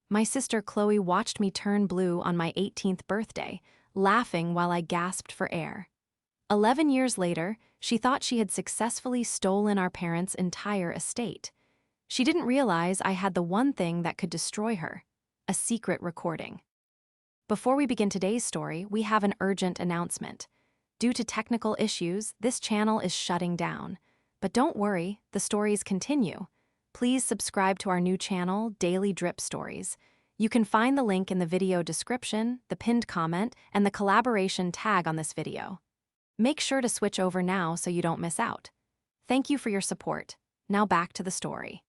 My sister Chloe watched me turn blue on my 18th birthday, laughing while I gasped for air. 11 years later, she thought she had successfully stolen our parents' entire estate. She didn't realize I had the one thing that could destroy her: a secret recording. Before we begin today's story, we have an urgent announcement. Due to technical issues, this channel is shutting down. But don't worry, the stories continue. Please subscribe to our new channel, Daily Drip Stories. You can find the link in the video description, the pinned comment, and the collaboration tag on this video. Make sure to switch over now so you don't miss out. Thank you for your support. Now back to the story.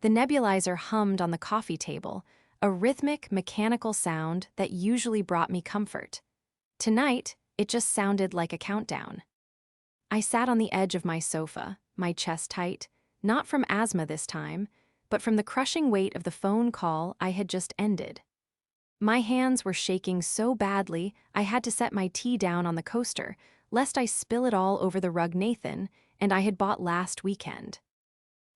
The nebulizer hummed on the coffee table, a rhythmic, mechanical sound that usually brought me comfort. Tonight, it just sounded like a countdown. I sat on the edge of my sofa, my chest tight, not from asthma this time, but from the crushing weight of the phone call I had just ended. My hands were shaking so badly I had to set my tea down on the coaster, lest I spill it all over the rug Nathan and I had bought last weekend.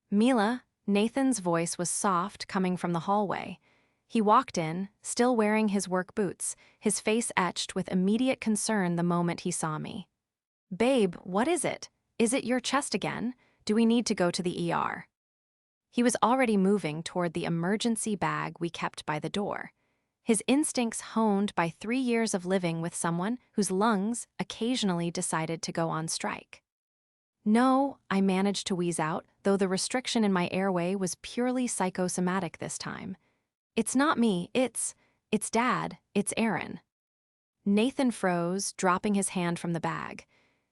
"Mila," Nathan's voice was soft, coming from the hallway. He walked in, still wearing his work boots, his face etched with immediate concern the moment he saw me. "Babe, what is it? Is it your chest again? Do we need to go to the ER?" He was already moving toward the emergency bag we kept by the door. His instincts honed by 3 years of living with someone whose lungs occasionally decided to go on strike. "No," I managed to wheeze out, though the restriction in my airway was purely psychosomatic this time. "It's not me, it's Dad, it's Aaron." Nathan froze, dropping his hand from the bag.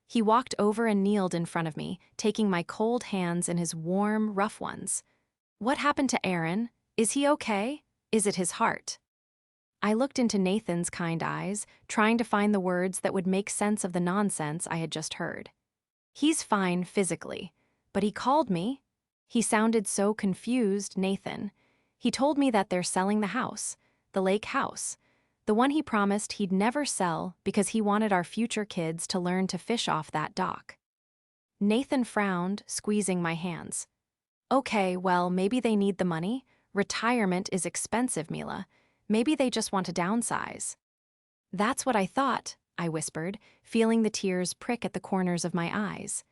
He walked over and kneeled in front of me, taking my cold hands in his warm, rough ones. "What happened to Aaron? Is he okay? Is it his heart?" I looked into Nathan's kind eyes, trying to find the words that would make sense of the nonsense I had just heard. "He's fine physically, but he called me. He sounded so confused, Nathan. He told me that they're selling the house, the lake house, the one he promised he'd never sell because he wanted our future kids to learn to fish off that dock." Nathan frowned, squeezing my hands. "Okay, well, maybe they need the money. Retirement is expensive, Mila. Maybe they just want to downsize." "That's what I thought," I whispered, feeling the tears prick at the corners of my eyes.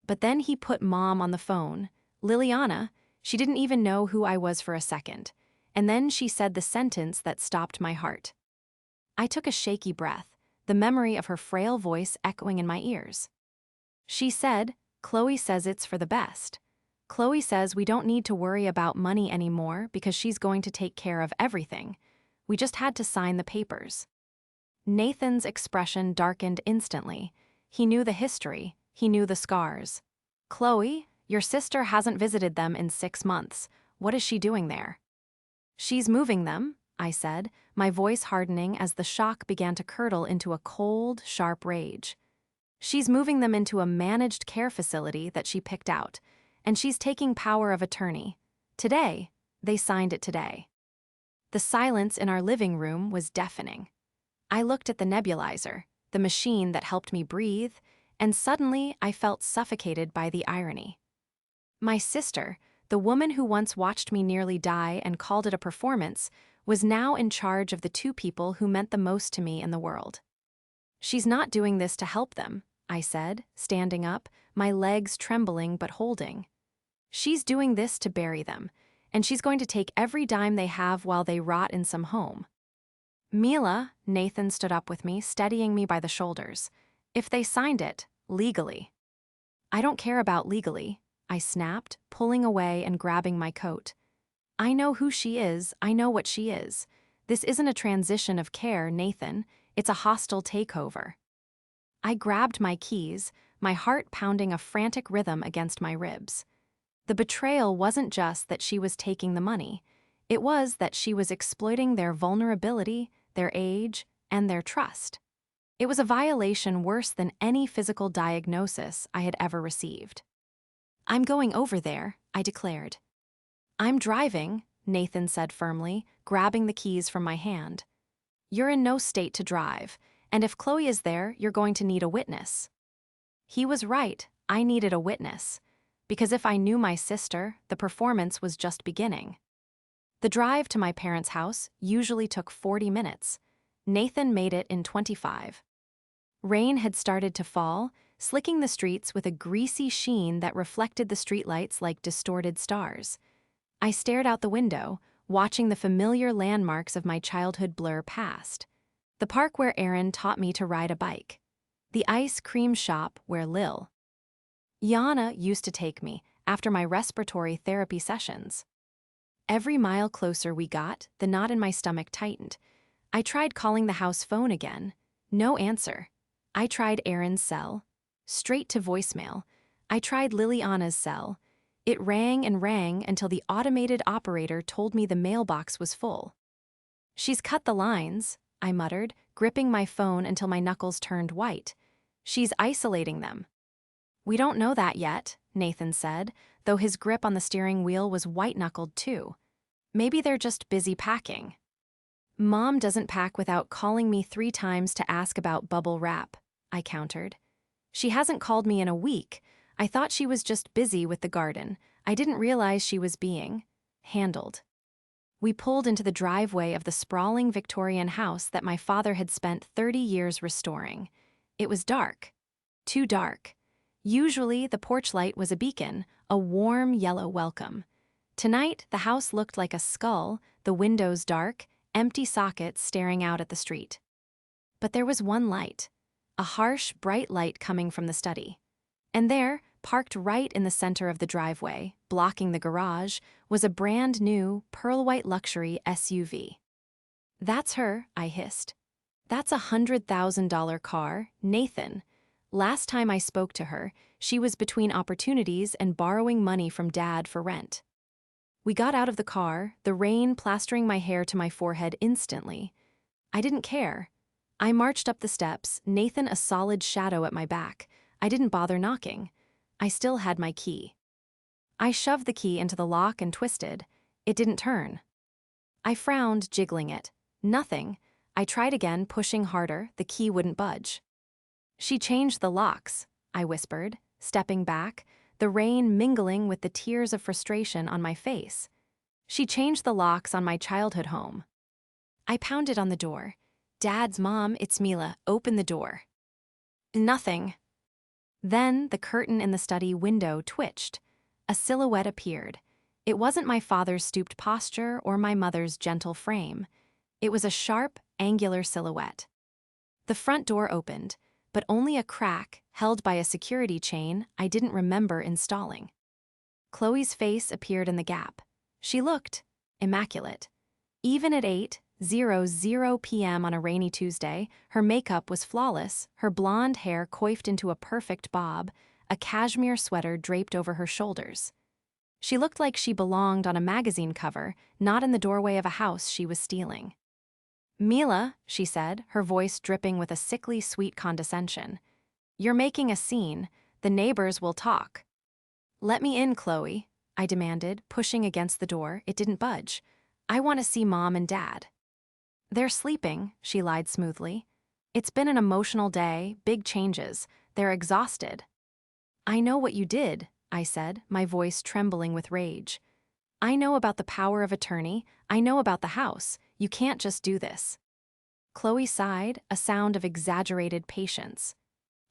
But then he put Mom on the phone. Liliana, she didn't even know who I was for a second. And then she said the sentence that stopped my heart. I took a shaky breath, the memory of her frail voice echoing in my ears. She said, "Chloe says it's for the best. Chloe says we don't need to worry about money anymore because she's going to take care of everything. We just had to sign the papers." Nathan's expression darkened instantly. He knew the history, he knew the scars. "Chloe, your sister hasn't visited them in 6 months. What is she doing there?" "She's moving them," I said, my voice hardening as the shock began to curdle into a cold, sharp rage. "She's moving them into a managed care facility that she picked out, and she's taking power of attorney. Today, they signed it today." The silence in our living room was deafening. I looked at the nebulizer, the machine that helped me breathe, and suddenly I felt suffocated by the irony. My sister, the woman who once watched me nearly die and called it a performance, was now in charge of the 2 people who meant the most to me in the world. "She's not doing this to help them," I said, standing up, my legs trembling but holding. "She's doing this to bury them, and she's going to take every dime they have while they rot in some home." "Mila," Nathan stood up with me, steadying me by the shoulders. "If they signed it, legally." "I don't care about legally," I snapped, pulling away and grabbing my coat. "I know who she is, I know what she is. This isn't a transition of care, Nathan. It's a hostile takeover." I grabbed my keys, my heart pounding a frantic rhythm against my ribs. The betrayal wasn't just that she was taking the money. It was that she was exploiting their vulnerability, their age, and their trust. It was a violation worse than any physical diagnosis I had ever received. "I'm going over there," I declared. "I'm driving," Nathan said firmly, grabbing the keys from my hand. "You're in no state to drive, and if Chloe is there, you're going to need a witness." He was right, I needed a witness. Because if I knew my sister, the performance was just beginning. The drive to my parents' house usually took 40 minutes. Nathan made it in 25. Rain had started to fall, slicking the streets with a greasy sheen that reflected the streetlights like distorted stars. I stared out the window, watching the familiar landmarks of my childhood blur past. The park where Aaron taught me to ride a bike. The ice cream shop where Yana used to take me after my respiratory therapy sessions. Every mile closer we got, the knot in my stomach tightened. I tried calling the house phone again. No answer. I tried Aaron's cell. Straight to voicemail. I tried Liliana's cell. It rang and rang until the automated operator told me the mailbox was full. "She's cut the lines," I muttered, gripping my phone until my knuckles turned white. "She's isolating them." "We don't know that yet," Nathan said, though his grip on the steering wheel was white-knuckled too. "Maybe they're just busy packing." "Mom doesn't pack without calling me 3 times to ask about bubble wrap," I countered. "She hasn't called me in a week. I thought she was just busy with the garden. I didn't realize she was being handled." We pulled into the driveway of the sprawling Victorian house that my father had spent 30 years restoring. It was dark. Too dark. Usually, the porch light was a beacon, a warm yellow welcome. Tonight, the house looked like a skull, the windows dark, empty sockets staring out at the street. But there was one light, a harsh, bright light coming from the study. And there, parked right in the center of the driveway, blocking the garage, was a brand-new, pearl-white luxury SUV. "That's her," I hissed. "That's a $100,000 car, Nathan." Last time I spoke to her, she was between opportunities and borrowing money from Dad for rent. We got out of the car, the rain plastering my hair to my forehead instantly. I didn't care. I marched up the steps, Nathan a solid shadow at my back. I didn't bother knocking. I still had my key. I shoved the key into the lock and twisted. It didn't turn. I frowned, jiggling it. Nothing. I tried again, pushing harder. The key wouldn't budge. "She changed the locks," I whispered, stepping back, the rain mingling with the tears of frustration on my face. "She changed the locks on my childhood home." I pounded on the door. "Dad's mom, it's Mila. Open the door." Nothing. Then the curtain in the study window twitched. A silhouette appeared. It wasn't my father's stooped posture or my mother's gentle frame. It was a sharp, angular silhouette. The front door opened, but only a crack, held by a security chain I didn't remember installing. Chloe's face appeared in the gap. She looked immaculate. Even at 8:00 p.m. on a rainy Tuesday, her makeup was flawless, her blonde hair coiffed into a perfect bob, a cashmere sweater draped over her shoulders. She looked like she belonged on a magazine cover, not in the doorway of a house she was stealing. "Mila," she said, her voice dripping with a sickly sweet condescension. "You're making a scene. The neighbors will talk." "Let me in, Chloe," I demanded, pushing against the door. It didn't budge. "I want to see Mom and Dad." "They're sleeping," she lied smoothly. "It's been an emotional day, big changes. They're exhausted." "I know what you did," I said, my voice trembling with rage. "I know about the power of attorney. I know about the house. You can't just do this." Chloe sighed, a sound of exaggerated patience.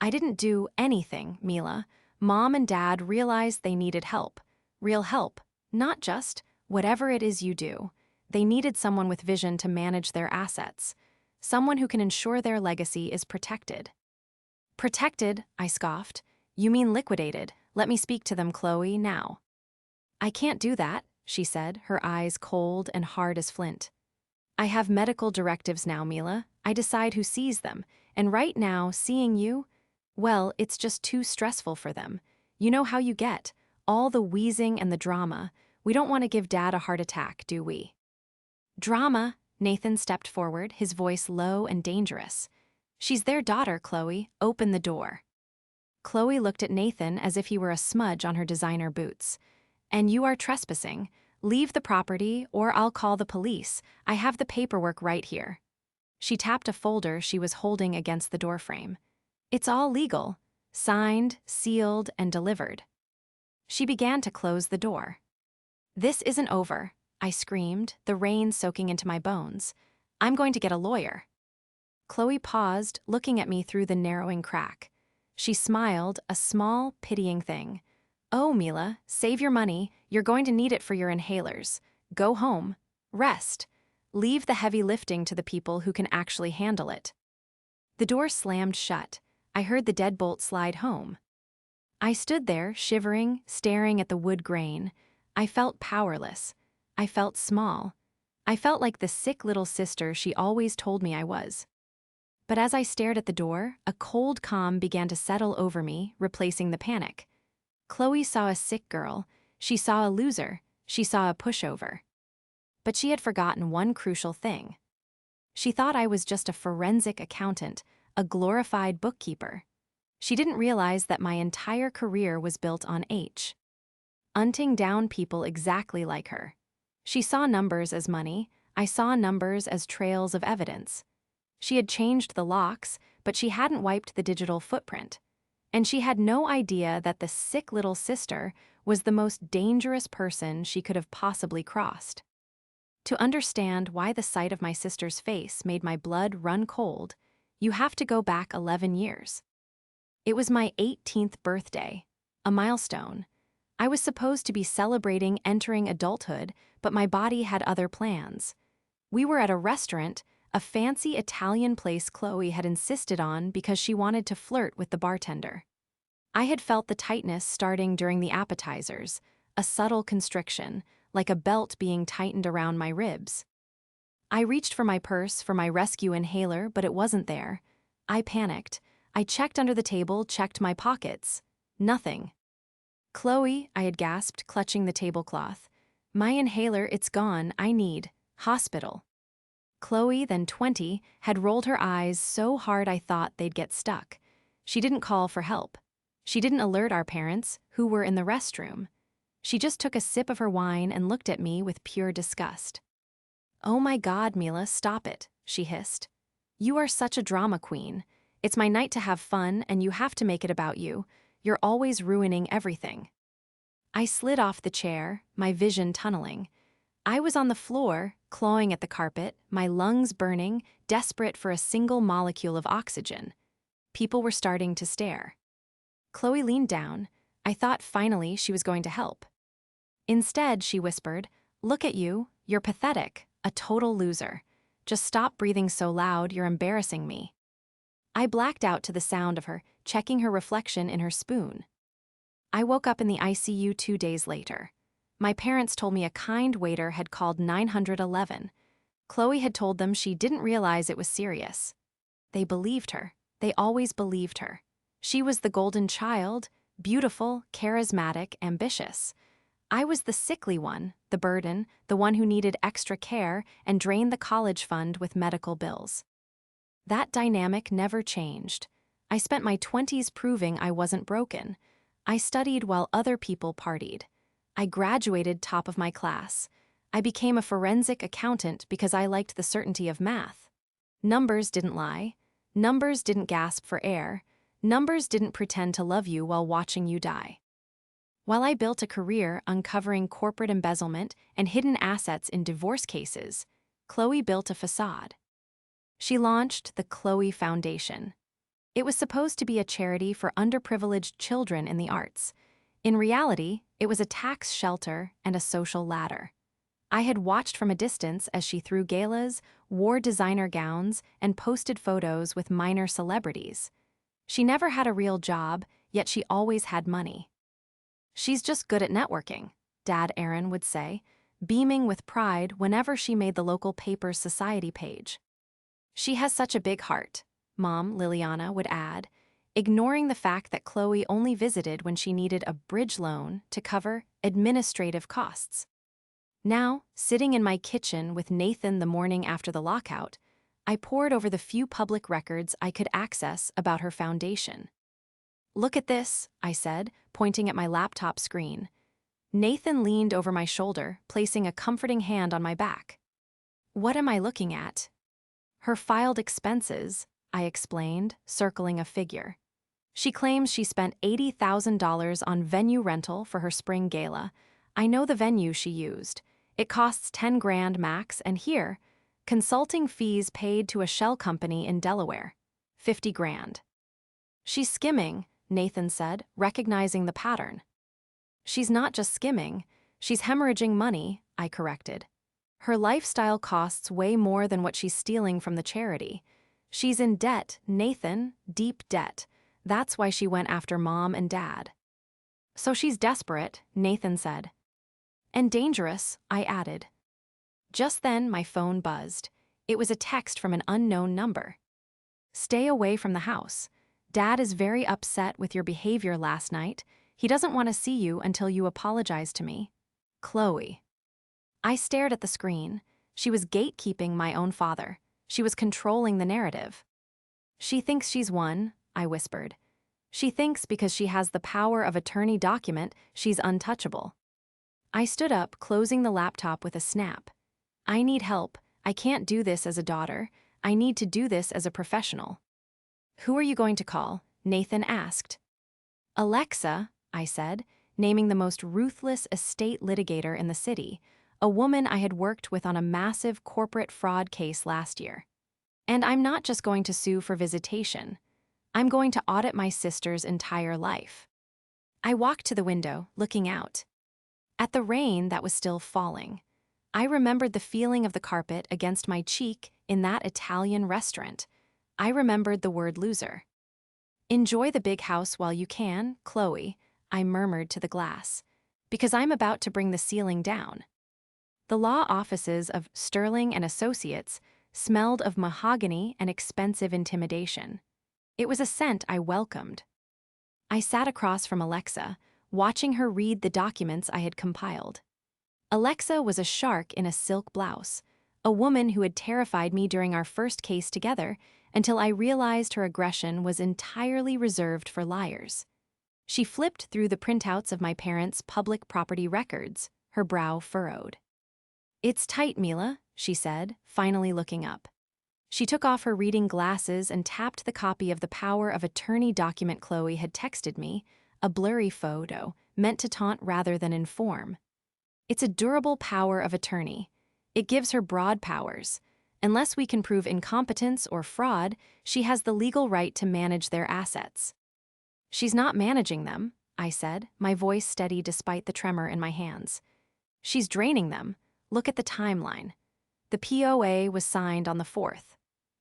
"I didn't do anything, Mila. Mom and Dad realized they needed help. Real help. Not just, whatever it is you do. They needed someone with vision to manage their assets. Someone who can ensure their legacy is protected." "Protected?" I scoffed. "You mean liquidated. Let me speak to them, Chloe, now." "I can't do that," she said, her eyes cold and hard as flint. "I have medical directives now, Mila. I decide who sees them. And right now, seeing you, well, it's just too stressful for them. You know how you get. All the wheezing and the drama. We don't want to give Dad a heart attack, do we?" "Drama?" Nathan stepped forward, his voice low and dangerous. "She's their daughter, Chloe. Open the door." Chloe looked at Nathan as if he were a smudge on her designer boots. "And you are trespassing. Leave the property, or I'll call the police. I have the paperwork right here." She tapped a folder she was holding against the doorframe. "It's all legal. Signed, sealed, and delivered." She began to close the door. "This isn't over," I screamed, the rain soaking into my bones. I'm going to get a lawyer. Chloe paused, looking at me through the narrowing crack. She smiled, a small, pitying thing. Oh, Mila, save your money. You're going to need it for your inhalers. Go home. Rest. Leave the heavy lifting to the people who can actually handle it. The door slammed shut. I heard the deadbolt slide home. I stood there, shivering, staring at the wood grain. I felt powerless. I felt small. I felt like the sick little sister she always told me I was. But as I stared at the door, a cold calm began to settle over me, replacing the panic. Chloe saw a sick girl. She saw a loser. She saw a pushover. But she had forgotten one crucial thing. She thought I was just a forensic accountant, a glorified bookkeeper. She didn't realize that my entire career was built on hunting down people exactly like her. She saw numbers as money. I saw numbers as trails of evidence. She had changed the locks, but she hadn't wiped the digital footprint. And she had no idea that the sick little sister was the most dangerous person she could have possibly crossed. To understand why the sight of my sister's face made my blood run cold, you have to go back 11 years. It was my 18th birthday, a milestone. I was supposed to be celebrating entering adulthood, but my body had other plans. We were at a restaurant, a fancy Italian place Chloe had insisted on because she wanted to flirt with the bartender. I had felt the tightness starting during the appetizers, a subtle constriction, like a belt being tightened around my ribs. I reached for my purse for my rescue inhaler, but it wasn't there. I panicked. I checked under the table, checked my pockets. Nothing. Chloe, I had gasped, clutching the tablecloth. My inhaler, it's gone. I need hospital. Chloe, then 20, had rolled her eyes so hard I thought they'd get stuck. She didn't call for help. She didn't alert our parents, who were in the restroom. She just took a sip of her wine and looked at me with pure disgust. Oh my God, Mila, stop it, she hissed. You are such a drama queen. It's my night to have fun, and you have to make it about you. You're always ruining everything. I slid off the chair, my vision tunneling. I was on the floor, clawing at the carpet, my lungs burning, desperate for a single molecule of oxygen. People were starting to stare. Chloe leaned down. I thought finally she was going to help. Instead, she whispered, "Look at you. You're pathetic, a total loser. Just stop breathing so loud, you're embarrassing me." I blacked out to the sound of her, checking her reflection in her spoon. I woke up in the ICU 2 days later. My parents told me a kind waiter had called 911. Chloe had told them she didn't realize it was serious. They believed her. They always believed her. She was the golden child, beautiful, charismatic, ambitious. I was the sickly one, the burden, the one who needed extra care and drained the college fund with medical bills. That dynamic never changed. I spent my 20s proving I wasn't broken. I studied while other people partied. I graduated top of my class. I became a forensic accountant because I liked the certainty of math. Numbers didn't lie. Numbers didn't gasp for air. Numbers didn't pretend to love you while watching you die. While I built a career uncovering corporate embezzlement and hidden assets in divorce cases, Chloe built a facade. She launched the Chloe Foundation. It was supposed to be a charity for underprivileged children in the arts. In reality, it was a tax shelter and a social ladder. I had watched from a distance as she threw galas, wore designer gowns, and posted photos with minor celebrities. She never had a real job, yet she always had money. "She's just good at networking," Dad Aaron would say, beaming with pride whenever she made the local paper's society page. "She has such a big heart," Mom Liliana would add, ignoring the fact that Chloe only visited when she needed a bridge loan to cover administrative costs. Now, sitting in my kitchen with Nathan the morning after the lockout, I pored over the few public records I could access about her foundation. "Look at this," I said, pointing at my laptop screen. Nathan leaned over my shoulder, placing a comforting hand on my back. "What am I looking at?" "Her filed expenses," I explained, circling a figure. "She claims she spent $80,000 on venue rental for her spring gala. I know the venue she used. It costs 10 grand max, and here, consulting fees paid to a shell company in Delaware. 50 grand. She's skimming, Nathan said, recognizing the pattern. She's not just skimming, she's hemorrhaging money, I corrected. Her lifestyle costs way more than what she's stealing from the charity. She's in debt, Nathan, deep debt. That's why she went after Mom and Dad. So she's desperate, Nathan said. And dangerous, I added. Just then, my phone buzzed. It was a text from an unknown number. Stay away from the house. Dad is very upset with your behavior last night. He doesn't want to see you until you apologize to me. Chloe. I stared at the screen. She was gatekeeping my own father. She was controlling the narrative. She thinks she's won, I whispered. She thinks because she has the power of attorney document, she's untouchable. I stood up, closing the laptop with a snap. I need help. I can't do this as a daughter. I need to do this as a professional. Who are you going to call? Nathan asked. Alexa, I said, naming the most ruthless estate litigator in the city, a woman I had worked with on a massive corporate fraud case last year. And I'm not just going to sue for visitation. I'm going to audit my sister's entire life. I walked to the window, looking out. At the rain that was still falling, I remembered the feeling of the carpet against my cheek in that Italian restaurant. I remembered the word loser. Enjoy the big house while you can, Chloe, I murmured to the glass, because I'm about to bring the ceiling down. The law offices of Sterling and Associates smelled of mahogany and expensive intimidation. It was a scent I welcomed. I sat across from Alexa, watching her read the documents I had compiled. Alexa was a shark in a silk blouse, a woman who had terrified me during our first case together until I realized her aggression was entirely reserved for liars. She flipped through the printouts of my parents' public property records, her brow furrowed. It's tight, Mila, she said, finally looking up. She took off her reading glasses and tapped the copy of the power of attorney document Chloe had texted me, a blurry photo, meant to taunt rather than inform. It's a durable power of attorney. It gives her broad powers. Unless we can prove incompetence or fraud, she has the legal right to manage their assets. She's not managing them, I said, my voice steady despite the tremor in my hands. She's draining them. Look at the timeline. The POA was signed on the 4th.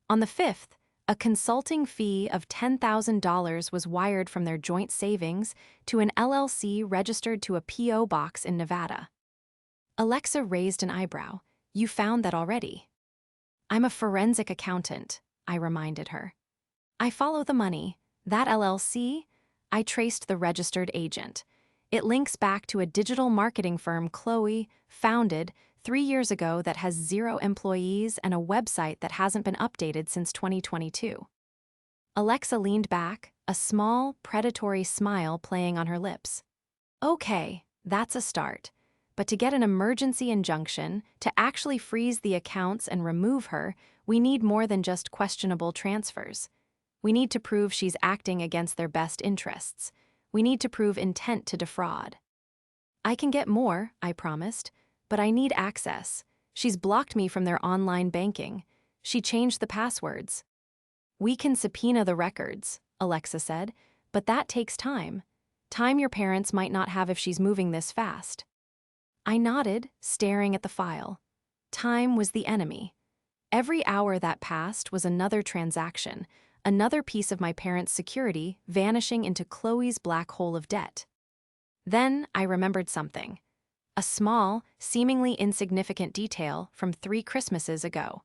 On the 5th, a consulting fee of $10,000 was wired from their joint savings to an LLC registered to a PO box in Nevada. Alexa raised an eyebrow. You found that already. I'm a forensic accountant, I reminded her. I follow the money. That LLC? I traced the registered agent. It links back to a digital marketing firm Chloe founded 3 years ago that has 0 employees and a website that hasn't been updated since 2022. Alexa leaned back, a small, predatory smile playing on her lips. Okay, that's a start. But to get an emergency injunction, to actually freeze the accounts and remove her, we need more than just questionable transfers. We need to prove she's acting against their best interests. We need to prove intent to defraud. I can get more, I promised, but I need access. She's blocked me from their online banking. She changed the passwords. We can subpoena the records, Alexa said, but that takes time. Time your parents might not have if she's moving this fast. I nodded, staring at the file. Time was the enemy. Every hour that passed was another transaction, another piece of my parents' security vanishing into Chloe's black hole of debt. Then I remembered something. A small, seemingly insignificant detail from 3 Christmases ago.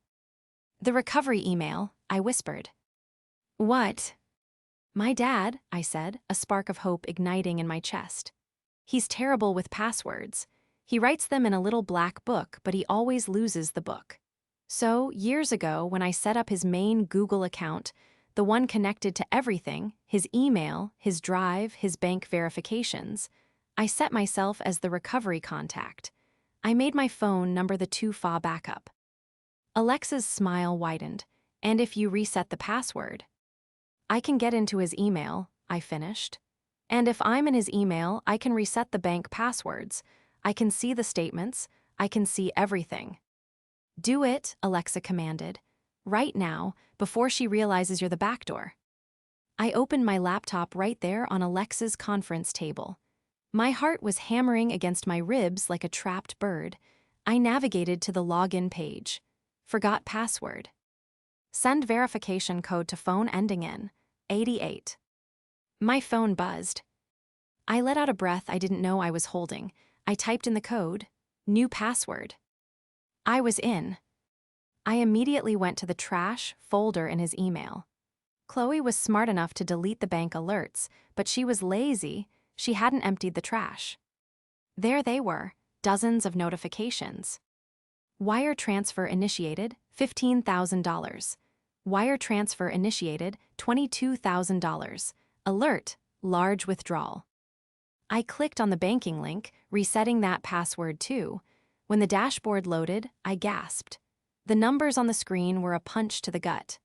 The recovery email, I whispered. What? My dad, I said, a spark of hope igniting in my chest. He's terrible with passwords. He writes them in a little black book, but he always loses the book. So, years ago, when I set up his main Google account, the one connected to everything, his email, his drive, his bank verifications, I set myself as the recovery contact. I made my phone number the 2FA backup. Alexa's smile widened. And if you reset the password? I can get into his email, I finished. And if I'm in his email, I can reset the bank passwords. I can see the statements. I can see everything. Do it, Alexa commanded. Right now, before she realizes you're the back door. I opened my laptop right there on Alexa's conference table. My heart was hammering against my ribs like a trapped bird. I navigated to the login page. Forgot password. Send verification code to phone ending in 88. My phone buzzed. I let out a breath I didn't know I was holding. I typed in the code. New password. I was in. I immediately went to the trash folder in his email. Chloe was smart enough to delete the bank alerts, but she was lazy. She hadn't emptied the trash. There they were, dozens of notifications. Wire transfer initiated, $15,000. Wire transfer initiated, $22,000. Alert, large withdrawal. I clicked on the banking link, resetting that password too. When the dashboard loaded, I gasped. The numbers on the screen were a punch to the gut.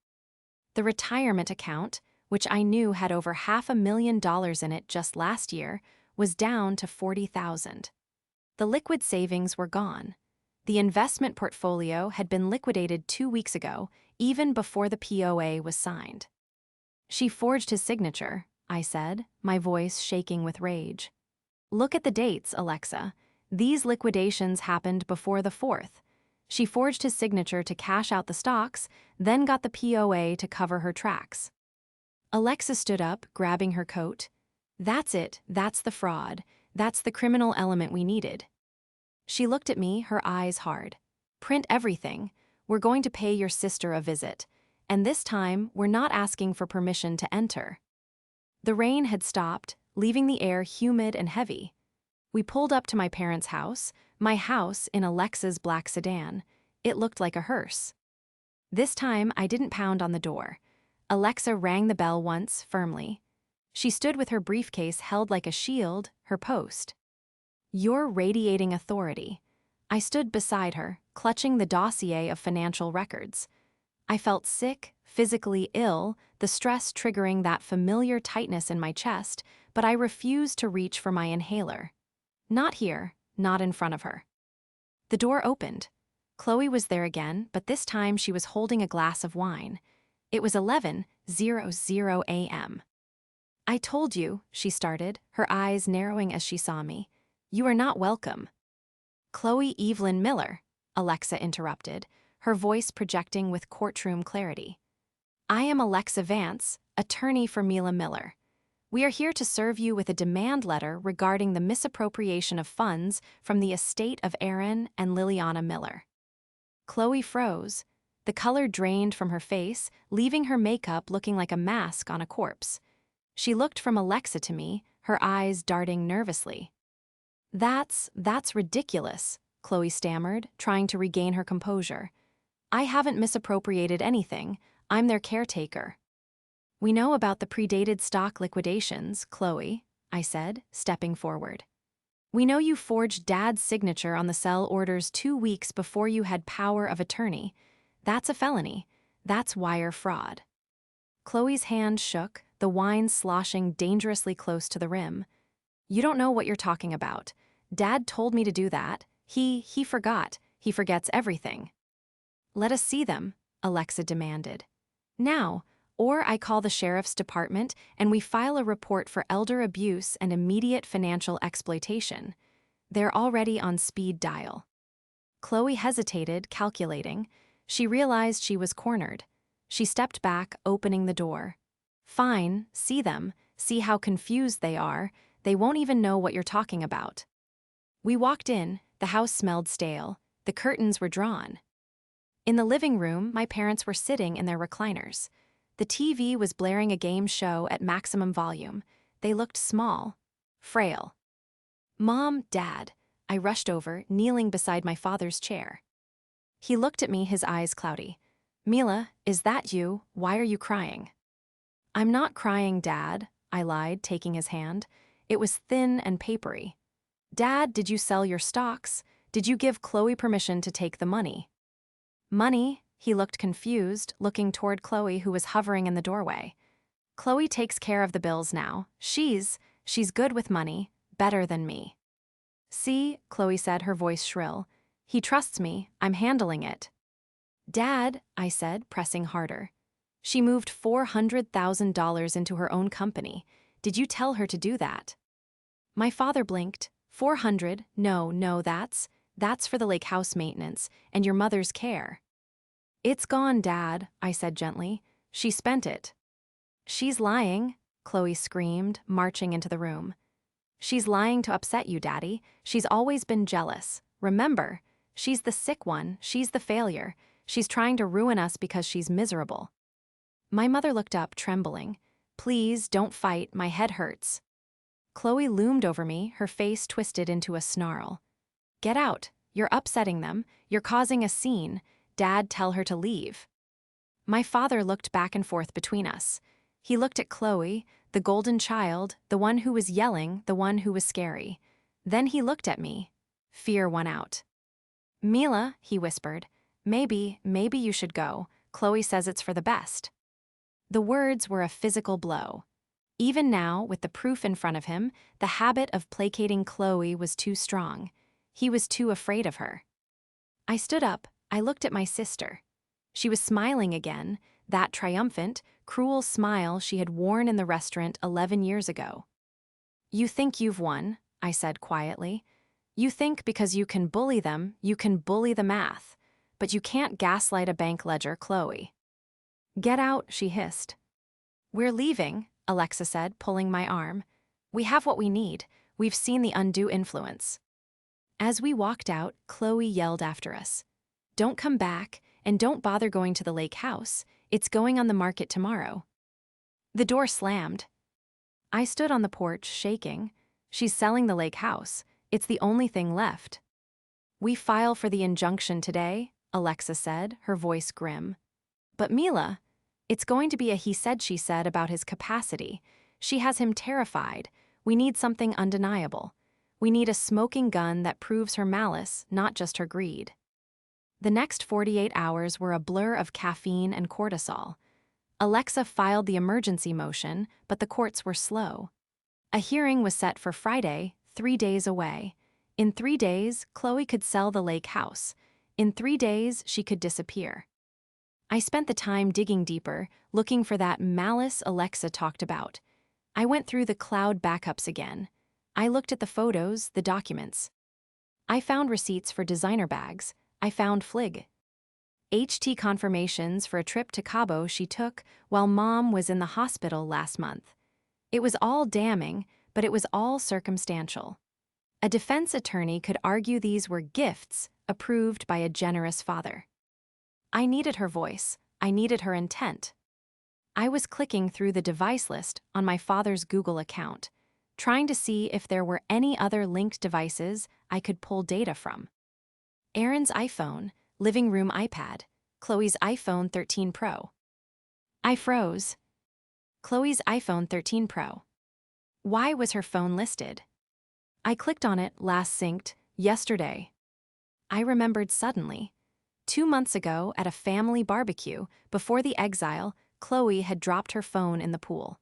The retirement account, which I knew had over $500,000 in it just last year, was down to $40,000. The liquid savings were gone. The investment portfolio had been liquidated 2 weeks ago, even before the POA was signed. She forged his signature, I said, my voice shaking with rage. Look at the dates, Alexa. These liquidations happened before the 4th. She forged his signature to cash out the stocks, then got the POA to cover her tracks. Alexa stood up, grabbing her coat. That's it, that's the fraud. That's the criminal element we needed. She looked at me, her eyes hard. Print everything. We're going to pay your sister a visit. And this time, we're not asking for permission to enter. The rain had stopped, leaving the air humid and heavy. We pulled up to my parents' house, my house in Alexa's black sedan. It looked like a hearse. This time, I didn't pound on the door. Alexa rang the bell once, firmly. She stood with her briefcase held like a shield, her post. You're radiating authority. I stood beside her, clutching the dossier of financial records. I felt sick, physically ill, the stress triggering that familiar tightness in my chest, but I refused to reach for my inhaler. Not here, not in front of her. The door opened. Chloe was there again, but this time she was holding a glass of wine. It was 11:00 a.m. I told you, she started, her eyes narrowing as she saw me. You are not welcome. Chloe Evelyn Miller, Alexa interrupted, her voice projecting with courtroom clarity. I am Alexa Vance, attorney for Mila Miller. We are here to serve you with a demand letter regarding the misappropriation of funds from the estate of Aaron and Liliana Miller. Chloe froze. The color drained from her face, leaving her makeup looking like a mask on a corpse. She looked from Alexa to me, her eyes darting nervously. That's ridiculous, Chloe stammered, trying to regain her composure. I haven't misappropriated anything. I'm their caretaker. We know about the predated stock liquidations, Chloe, I said, stepping forward. We know you forged Dad's signature on the sell orders 2 weeks before you had power of attorney. That's a felony. That's wire fraud. Chloe's hand shook, the wine sloshing dangerously close to the rim. You don't know what you're talking about. Dad told me to do that. He forgot. He forgets everything. Let us see them, Alexa demanded. Now, or I call the sheriff's department and we file a report for elder abuse and immediate financial exploitation. They're already on speed dial. Chloe hesitated, calculating. She realized she was cornered. She stepped back, opening the door. Fine, see them, see how confused they are. They won't even know what you're talking about. We walked in, the house smelled stale. The curtains were drawn. In the living room, my parents were sitting in their recliners. The TV was blaring a game show at maximum volume. They looked small, frail. Mom, Dad, I rushed over, kneeling beside my father's chair. He looked at me, his eyes cloudy. Mila, is that you? Why are you crying? I'm not crying, Dad, I lied, taking his hand. It was thin and papery. Dad, did you sell your stocks? Did you give Chloe permission to take the money? Money? He looked confused, looking toward Chloe, who was hovering in the doorway. Chloe takes care of the bills now. She's good with money, better than me. See, Chloe said, her voice shrill. He trusts me, I'm handling it. Dad, I said, pressing harder. She moved $400,000 into her own company. Did you tell her to do that? My father blinked. 400? No, that's for the lake house maintenance and your mother's care. It's gone, Dad, I said gently. She spent it. She's lying, Chloe screamed, marching into the room. She's lying to upset you, Daddy. She's always been jealous. Remember, she's the sick one, she's the failure. She's trying to ruin us because she's miserable. My mother looked up, trembling. Please, don't fight, my head hurts. Chloe loomed over me, her face twisted into a snarl. Get out. You're upsetting them. You're causing a scene. Dad, tell her to leave. My father looked back and forth between us. He looked at Chloe, the golden child, the one who was yelling, the one who was scary. Then he looked at me. Fear won out. Mila, he whispered, maybe you should go. Chloe says it's for the best. The words were a physical blow. Even now, with the proof in front of him, the habit of placating Chloe was too strong. He was too afraid of her. I stood up. I looked at my sister. She was smiling again, that triumphant, cruel smile she had worn in the restaurant 11 years ago. You think you've won, I said quietly. You think because you can bully them, you can bully the math. But you can't gaslight a bank ledger, Chloe. Get out, she hissed. We're leaving, Alexa said, pulling my arm. We have what we need. We've seen the undue influence. As we walked out, Chloe yelled after us. Don't come back, and don't bother going to the lake house. It's going on the market tomorrow. The door slammed. I stood on the porch, shaking. She's selling the lake house. It's the only thing left. We file for the injunction today, Alexa said, her voice grim. But Mila, it's going to be a he said she said about his capacity. She has him terrified. We need something undeniable. We need a smoking gun that proves her malice, not just her greed. The next 48 hours were a blur of caffeine and cortisol. Alexa filed the emergency motion, but the courts were slow. A hearing was set for Friday, 3 days away. In 3 days, Chloe could sell the lake house. In 3 days, she could disappear. I spent the time digging deeper, looking for that malice Alexa talked about. I went through the cloud backups again. I looked at the photos, the documents. I found receipts for designer bags. I found FLIG. HT confirmations for a trip to Cabo she took while Mom was in the hospital last month. It was all damning, but it was all circumstantial. A defense attorney could argue these were gifts approved by a generous father. I needed her voice. I needed her intent. I was clicking through the device list on my father's Google account, trying to see if there were any other linked devices I could pull data from. Aaron's iPhone, living room iPad, Chloe's iPhone 13 Pro. I froze. Chloe's iPhone 13 Pro. Why was her phone listed? I clicked on it, last synced, yesterday. I remembered suddenly. 2 months ago, at a family barbecue, before the exile, Chloe had dropped her phone in the pool.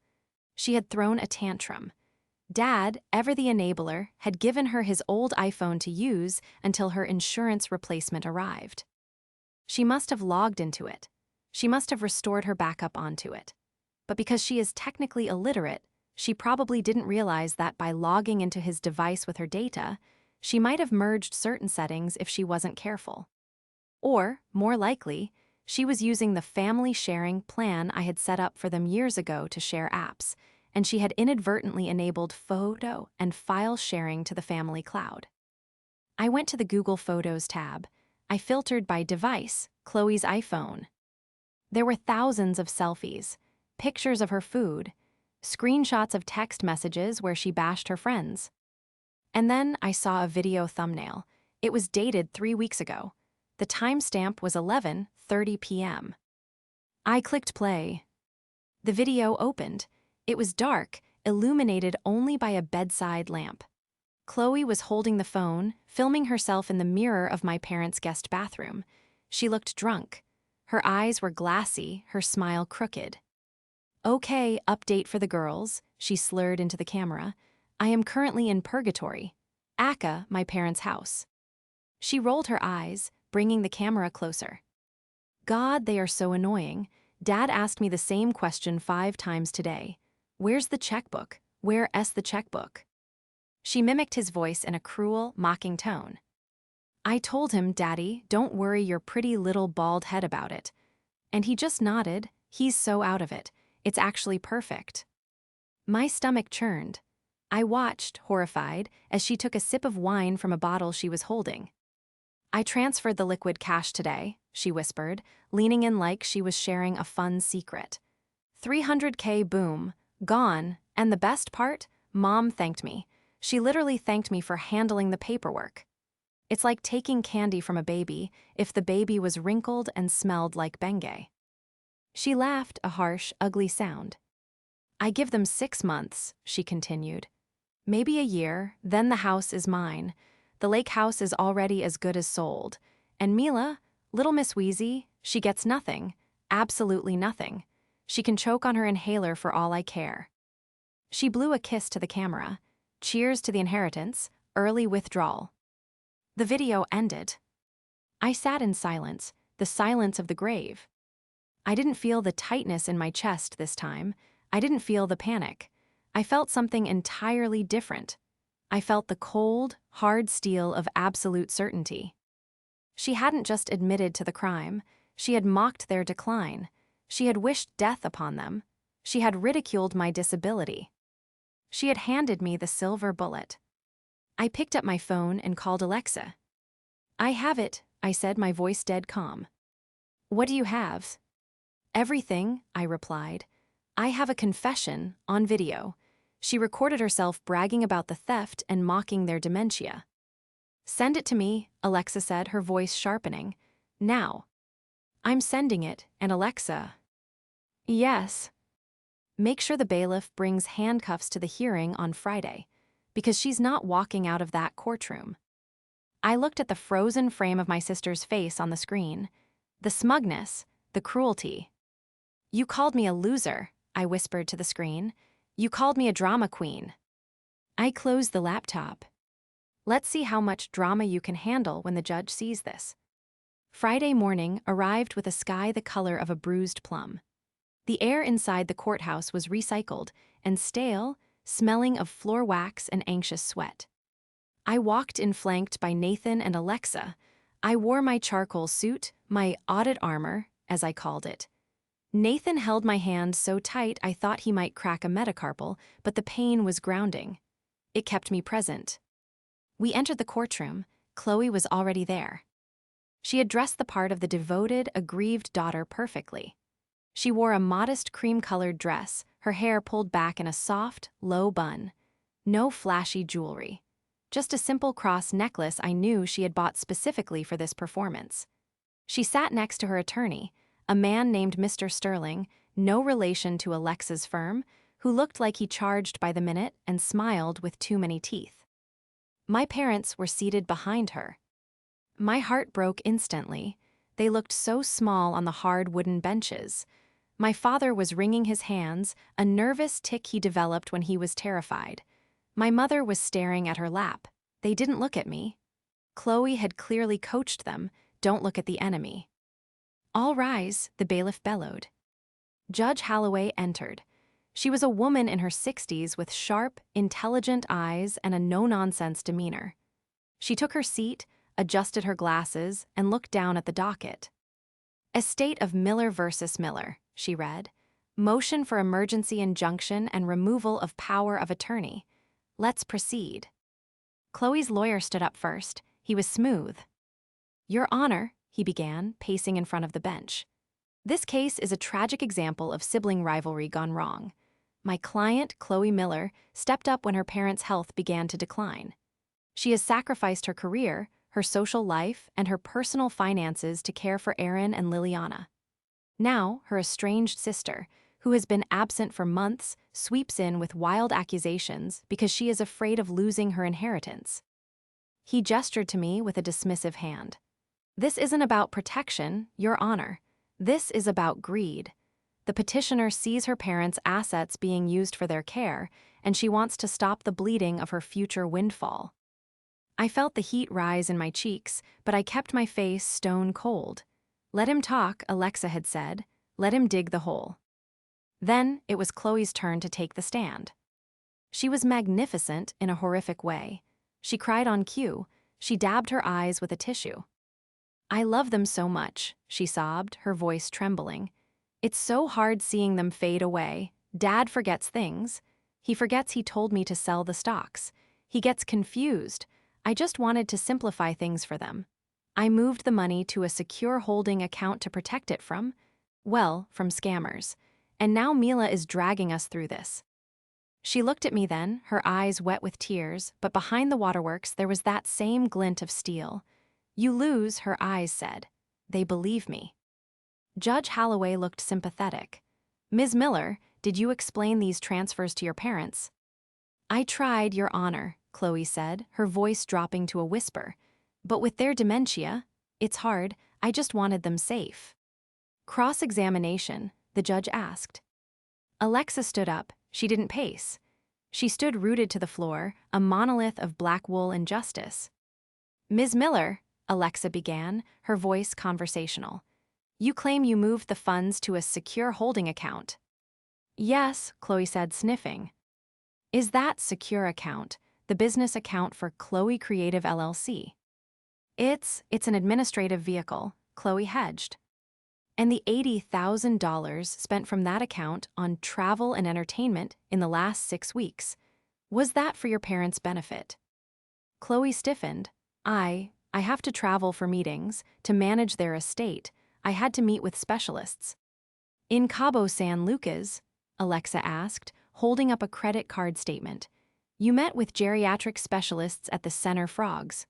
She had thrown a tantrum. Dad, ever the enabler, had given her his old iPhone to use until her insurance replacement arrived. She must have logged into it. She must have restored her backup onto it. But because she is technically illiterate, she probably didn't realize that by logging into his device with her data, she might have merged certain settings if she wasn't careful. Or, more likely, she was using the family sharing plan I had set up for them years ago to share apps, and she had inadvertently enabled photo and file sharing to the family cloud. I went to the Google Photos tab. I filtered by device, Chloe's iPhone. There were thousands of selfies, pictures of her food, screenshots of text messages where she bashed her friends. And then I saw a video thumbnail. It was dated 3 weeks ago. The timestamp was 11:30 p.m. I clicked play. The video opened. It was dark, illuminated only by a bedside lamp. Chloe was holding the phone, filming herself in the mirror of my parents' guest bathroom. She looked drunk. Her eyes were glassy, her smile crooked. Okay, update for the girls, she slurred into the camera. I am currently in purgatory. Akka, my parents' house. She rolled her eyes, bringing the camera closer. God, they are so annoying. Dad asked me the same question 5 times today. Where's the checkbook? Where's the checkbook? She mimicked his voice in a cruel, mocking tone. I told him, Daddy, don't worry your pretty little bald head about it. And he just nodded. He's so out of it. It's actually perfect. My stomach churned. I watched, horrified, as she took a sip of wine from a bottle she was holding. I transferred the liquid cash today, she whispered, leaning in like she was sharing a fun secret. 300K boom, gone, and the best part, Mom thanked me. She literally thanked me for handling the paperwork. It's like taking candy from a baby if the baby was wrinkled and smelled like Bengay. She laughed, a harsh, ugly sound. I give them 6 months, she continued. Maybe a year, then the house is mine. The lake house is already as good as sold. And Mila, little Miss Wheezy, she gets nothing, absolutely nothing. She can choke on her inhaler for all I care. She blew a kiss to the camera. Cheers to the inheritance, early withdrawal. The video ended. I sat in silence, the silence of the grave. I didn't feel the tightness in my chest this time. I didn't feel the panic. I felt something entirely different. I felt the cold, hard steel of absolute certainty. She hadn't just admitted to the crime. She had mocked their decline. She had wished death upon them. She had ridiculed my disability. She had handed me the silver bullet. I picked up my phone and called Alexa. I have it, I said, my voice dead calm. What do you have? Everything, I replied. I have a confession, on video. She recorded herself bragging about the theft and mocking their dementia. Send it to me, Alexa said, her voice sharpening. Now. I'm sending it, and Alexa. Yes. Make sure the bailiff brings handcuffs to the hearing on Friday, because she's not walking out of that courtroom. I looked at the frozen frame of my sister's face on the screen. The smugness, the cruelty. You called me a loser, I whispered to the screen. You called me a drama queen. I closed the laptop. Let's see how much drama you can handle when the judge sees this. Friday morning arrived with a sky the color of a bruised plum. The air inside the courthouse was recycled and stale, smelling of floor wax and anxious sweat. I walked in flanked by Nathan and Alexa. I wore my charcoal suit, my audit armor, as I called it. Nathan held my hand so tight I thought he might crack a metacarpal, but the pain was grounding. It kept me present. We entered the courtroom. Chloe was already there. She had dressed the part of the devoted, aggrieved daughter perfectly. She wore a modest cream-colored dress, her hair pulled back in a soft, low bun. No flashy jewelry. Just a simple cross necklace I knew she had bought specifically for this performance. She sat next to her attorney, a man named Mr. Sterling, no relation to Alexa's firm, who looked like he charged by the minute and smiled with too many teeth. My parents were seated behind her. My heart broke instantly. They looked so small on the hard wooden benches. My father was wringing his hands, a nervous tic he developed when he was terrified. My mother was staring at her lap. They didn't look at me. Chloe had clearly coached them, don't look at the enemy. All rise, the bailiff bellowed. Judge Holloway entered. She was a woman in her 60s with sharp, intelligent eyes and a no-nonsense demeanor. She took her seat, adjusted her glasses, and looked down at the docket. Estate of Miller versus Miller, she read. Motion for emergency injunction and removal of power of attorney. Let's proceed. Chloe's lawyer stood up first. He was smooth. Your Honor, he began, pacing in front of the bench. This case is a tragic example of sibling rivalry gone wrong. My client, Chloe Miller, stepped up when her parents' health began to decline. She has sacrificed her career, her social life, and her personal finances to care for Aaron and Liliana. Now, her estranged sister, who has been absent for months, sweeps in with wild accusations because she is afraid of losing her inheritance. He gestured to me with a dismissive hand. This isn't about protection, Your Honor. This is about greed. The petitioner sees her parents' assets being used for their care, and she wants to stop the bleeding of her future windfall. I felt the heat rise in my cheeks, but I kept my face stone cold. Let him talk, Alexa had said. Let him dig the hole. Then it was Chloe's turn to take the stand. She was magnificent in a horrific way. She cried on cue. She dabbed her eyes with a tissue. I love them so much, she sobbed, her voice trembling. It's so hard seeing them fade away. Dad forgets things. He forgets he told me to sell the stocks. He gets confused. I just wanted to simplify things for them. I moved the money to a secure holding account to protect it from scammers. And now Mila is dragging us through this. She looked at me then, her eyes wet with tears, but behind the waterworks there was that same glint of steel. You lose, her eyes said. They believe me. Judge Holloway looked sympathetic. Ms. Miller, did you explain these transfers to your parents? I tried, Your Honor, Chloe said, her voice dropping to a whisper. But with their dementia, it's hard. I just wanted them safe. Cross-examination, the judge asked. Alexa stood up. She didn't pace. She stood rooted to the floor, a monolith of black wool and justice. Ms. Miller, Alexa began, her voice conversational. You claim you moved the funds to a secure holding account. Yes, Chloe said, sniffing. Is that secure account the business account for Chloe Creative LLC? It's an administrative vehicle, Chloe hedged. And the $80,000 spent from that account on travel and entertainment in the last 6 weeks, was that for your parents' benefit? Chloe stiffened. I have to travel for meetings, to manage their estate. I had to meet with specialists. In Cabo San Lucas, Alexa asked, holding up a credit card statement. You met with geriatric specialists at the Center Frogs.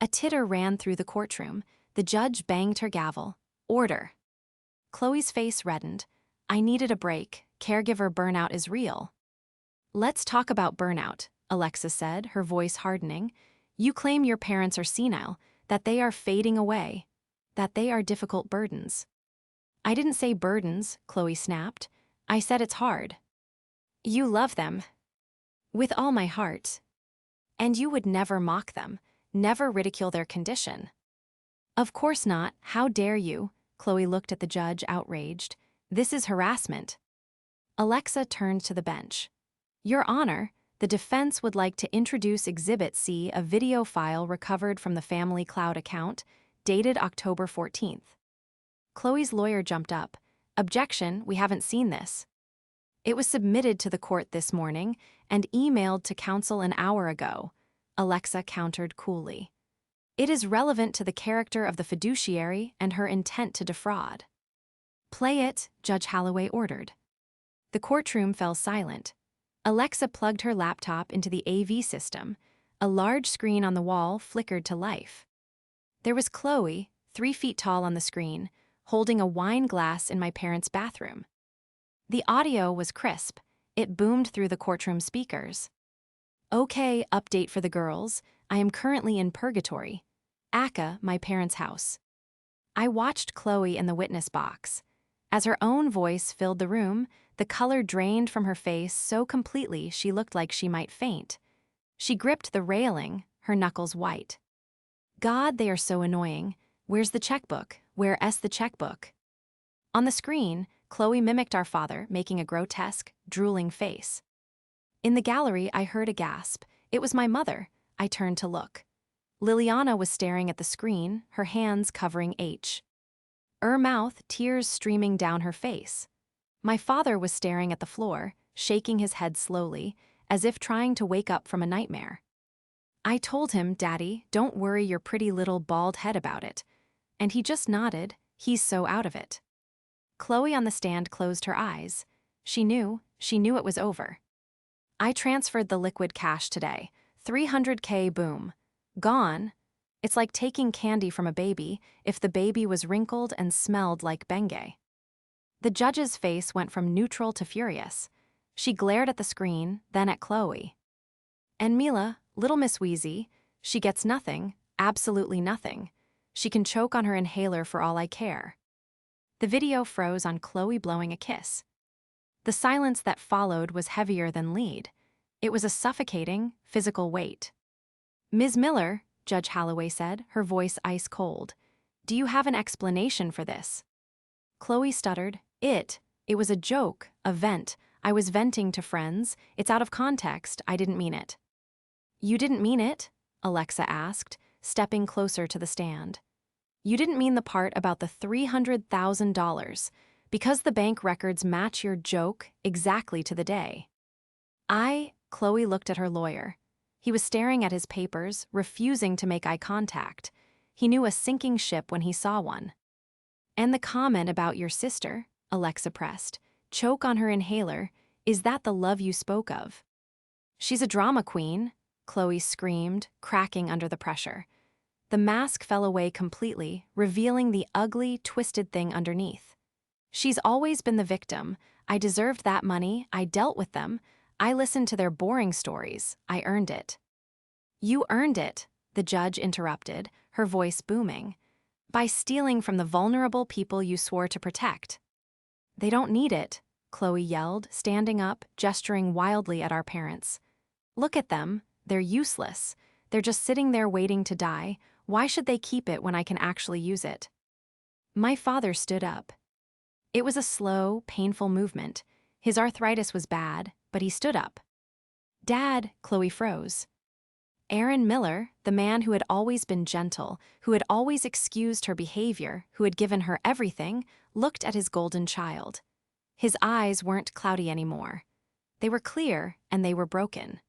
A titter ran through the courtroom. The judge banged her gavel. Order. Chloe's face reddened. I needed a break. Caregiver burnout is real. Let's talk about burnout, Alexa said, her voice hardening. You claim your parents are senile, that they are fading away, that they are difficult burdens. I didn't say burdens, Chloe snapped. I said it's hard. You love them. With all my heart. And you would never mock them, never ridicule their condition. Of course not. How dare you? Chloe looked at the judge, outraged. This is harassment. Alexa turned to the bench. Your Honor, the defense would like to introduce Exhibit C, a video file recovered from the family cloud account, dated October 14th. Chloe's lawyer jumped up. Objection, we haven't seen this. It was submitted to the court this morning and emailed to counsel an hour ago, Alexa countered coolly. It is relevant to the character of the fiduciary and her intent to defraud. Play it, Judge Holloway ordered. The courtroom fell silent. Alexa plugged her laptop into the AV system. A large screen on the wall flickered to life. There was Chloe, 3 feet tall on the screen, holding a wine glass in my parents' bathroom. The audio was crisp. It boomed through the courtroom speakers. Okay, update for the girls. I am currently in purgatory. ACA, my parents' house. I watched Chloe in the witness box. As her own voice filled the room, the color drained from her face so completely she looked like she might faint. She gripped the railing, her knuckles white. God, they are so annoying. Where's the checkbook? Where's the checkbook? On the screen, Chloe mimicked our father, making a grotesque, drooling face. In the gallery, I heard a gasp. It was my mother. I turned to look. Liliana was staring at the screen, her hands covering H. Her mouth, tears streaming down her face. My father was staring at the floor, shaking his head slowly, as if trying to wake up from a nightmare. I told him, Daddy, don't worry your pretty little bald head about it. And he just nodded, he's so out of it. Chloe on the stand closed her eyes. She knew it was over. I transferred the liquid cash today. $300K, boom. Gone. It's like taking candy from a baby if the baby was wrinkled and smelled like Bengay. The judge's face went from neutral to furious. She glared at the screen, then at Chloe. And Mila, little Miss Wheezy, she gets nothing, absolutely nothing. She can choke on her inhaler for all I care. The video froze on Chloe blowing a kiss. The silence that followed was heavier than lead. It was a suffocating, physical weight. Ms. Miller, Judge Holloway said, her voice ice cold. Do you have an explanation for this? Chloe stuttered. It was a joke, a vent. I was venting to friends. It's out of context. I didn't mean it. You didn't mean it? Alexa asked, stepping closer to the stand. You didn't mean the part about the $300,000, because the bank records match your joke exactly to the day. Chloe looked at her lawyer. He was staring at his papers, refusing to make eye contact. He knew a sinking ship when he saw one. And the comment about your sister, Alexa pressed, choke on her inhaler, is that the love you spoke of? She's a drama queen, Chloe screamed, cracking under the pressure. The mask fell away completely, revealing the ugly, twisted thing underneath. She's always been the victim. I deserved that money. I dealt with them. I listened to their boring stories. I earned it. You earned it, the judge interrupted, her voice booming. By stealing from the vulnerable people you swore to protect. They don't need it, Chloe yelled, standing up, gesturing wildly at our parents. Look at them. They're useless. They're just sitting there waiting to die. Why should they keep it when I can actually use it? My father stood up. It was a slow, painful movement. His arthritis was bad, but he stood up. Dad, Chloe froze. Aaron Miller, the man who had always been gentle, who had always excused her behavior, who had given her everything, looked at his golden child. His eyes weren't cloudy anymore. They were clear, and they were broken.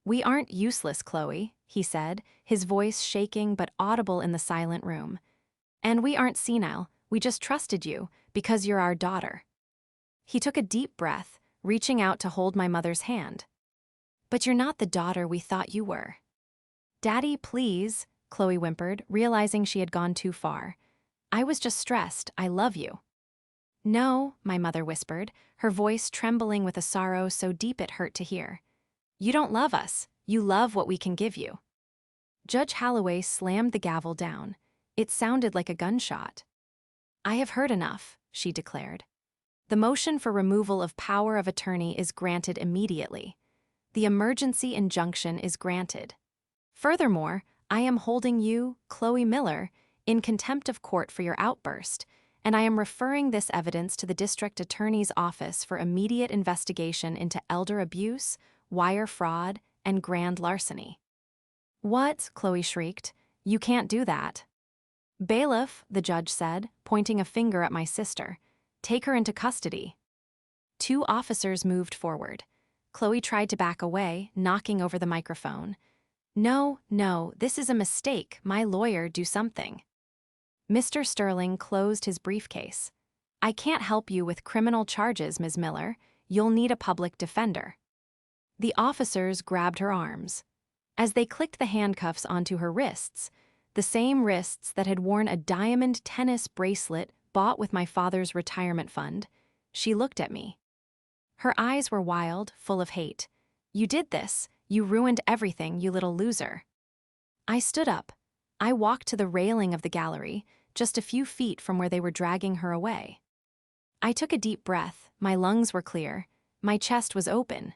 We aren't useless, Chloe, he said, his voice shaking but audible in the silent room. And we aren't senile. We just trusted you, because you're our daughter. He took a deep breath, reaching out to hold my mother's hand. But you're not the daughter we thought you were. Daddy, please, Chloe whimpered, realizing she had gone too far. I was just stressed. I love you. No, my mother whispered, her voice trembling with a sorrow so deep it hurt to hear. You don't love us. You love what we can give you. Judge Holloway slammed the gavel down. It sounded like a gunshot. I have heard enough, she declared. The motion for removal of power of attorney is granted immediately. The emergency injunction is granted. Furthermore, I am holding you, Chloe Miller, in contempt of court for your outburst, and I am referring this evidence to the district attorney's office for immediate investigation into elder abuse, wire fraud, and grand larceny. What? Chloe shrieked. You can't do that. Bailiff, the judge said, pointing a finger at my sister. Take her into custody. 2 officers moved forward. Chloe tried to back away, knocking over the microphone. No, this is a mistake. My lawyer, do something. Mr. Sterling closed his briefcase. I can't help you with criminal charges, Ms. Miller. You'll need a public defender. The officers grabbed her arms. As they clicked the handcuffs onto her wrists, the same wrists that had worn a diamond tennis bracelet bought with my father's retirement fund, she looked at me. Her eyes were wild, full of hate. You did this. You ruined everything, you little loser. I stood up. I walked to the railing of the gallery, just a few feet from where they were dragging her away. I took a deep breath. My lungs were clear. My chest was open.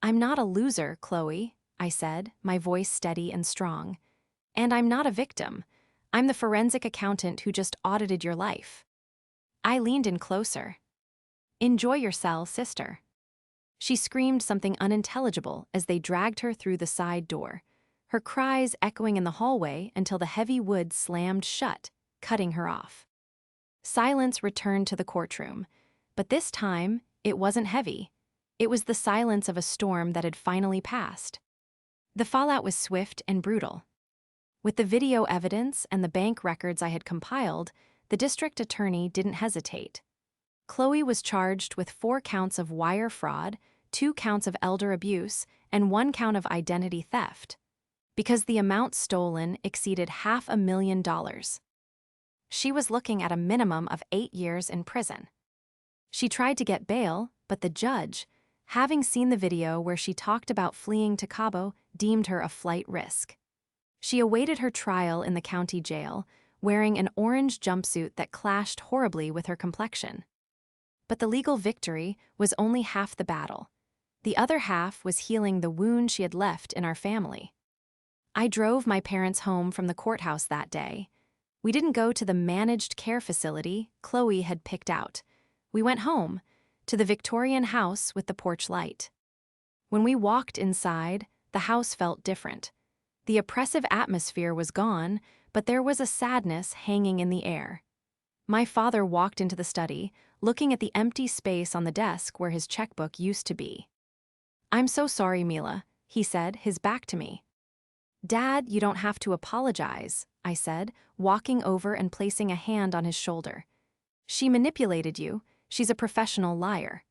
I'm not a loser, Chloe, I said, my voice steady and strong. And I'm not a victim. I'm the forensic accountant who just audited your life. I leaned in closer. Enjoy your cell, sister. She screamed something unintelligible as they dragged her through the side door, her cries echoing in the hallway until the heavy wood slammed shut, cutting her off. Silence returned to the courtroom, but this time it wasn't heavy. It was the silence of a storm that had finally passed. The fallout was swift and brutal. With the video evidence and the bank records I had compiled, the district attorney didn't hesitate. Chloe was charged with 4 counts of wire fraud, 2 counts of elder abuse, and 1 count of identity theft, because the amount stolen exceeded $500,000. She was looking at a minimum of 8 years in prison. She tried to get bail, but the judge, having seen the video where she talked about fleeing to Cabo, deemed her a flight risk. She awaited her trial in the county jail, wearing an orange jumpsuit that clashed horribly with her complexion. But the legal victory was only half the battle. The other half was healing the wound she had left in our family. I drove my parents home from the courthouse that day. We didn't go to the managed care facility Chloe had picked out. We went home, to the Victorian house with the porch light. When we walked inside, the house felt different. The oppressive atmosphere was gone, but there was a sadness hanging in the air. My father walked into the study, looking at the empty space on the desk where his checkbook used to be. "I'm so sorry, Mila," he said, his back to me. "Dad, you don't have to apologize," I said, walking over and placing a hand on his shoulder. "She manipulated you. She's a professional liar."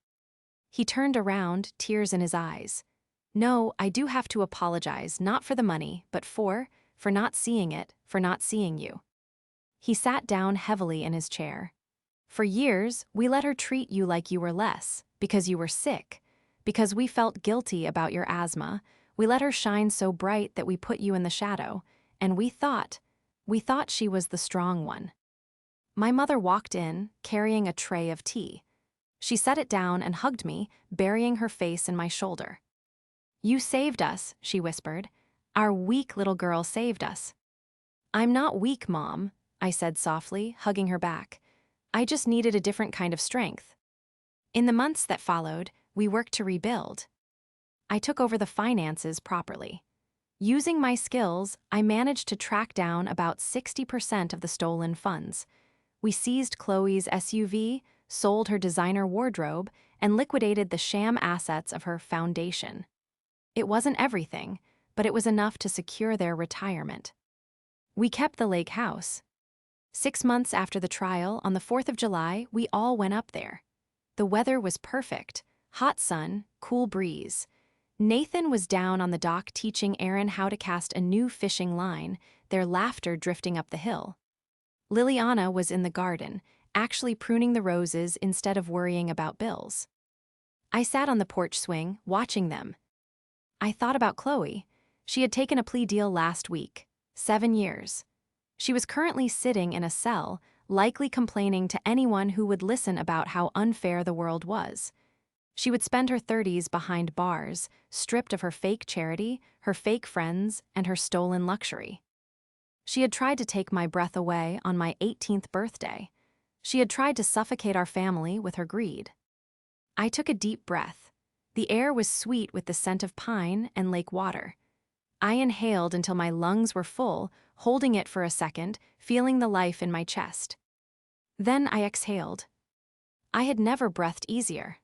He turned around, tears in his eyes. "No, I do have to apologize, not for the money, but for not seeing it, for not seeing you." He sat down heavily in his chair. "For years, we let her treat you like you were less, because you were sick, because we felt guilty about your asthma. We let her shine so bright that we put you in the shadow, and we thought she was the strong one." My mother walked in, carrying a tray of tea. She set it down and hugged me, burying her face in my shoulder. "You saved us," she whispered. "Our weak little girl saved us." "I'm not weak, Mom," I said softly, hugging her back. "I just needed a different kind of strength." In the months that followed, we worked to rebuild. I took over the finances properly. Using my skills, I managed to track down about 60% of the stolen funds. We seized Chloe's SUV, sold her designer wardrobe, and liquidated the sham assets of her foundation. It wasn't everything, but it was enough to secure their retirement. We kept the lake house. 6 months after the trial, on the 4th of July, we all went up there. The weather was perfect, hot sun, cool breeze. Nathan was down on the dock teaching Aaron how to cast a new fishing line, their laughter drifting up the hill. Liliana was in the garden, actually pruning the roses instead of worrying about bills. I sat on the porch swing, watching them. I thought about Chloe. She had taken a plea deal last week, 7 years. She was currently sitting in a cell, likely complaining to anyone who would listen about how unfair the world was. She would spend her 30s behind bars, stripped of her fake charity, her fake friends, and her stolen luxury. She had tried to take my breath away on my 18th birthday. She had tried to suffocate our family with her greed. I took a deep breath. The air was sweet with the scent of pine and lake water. I inhaled until my lungs were full, holding it for a second, feeling the life in my chest. Then I exhaled. I had never breathed easier.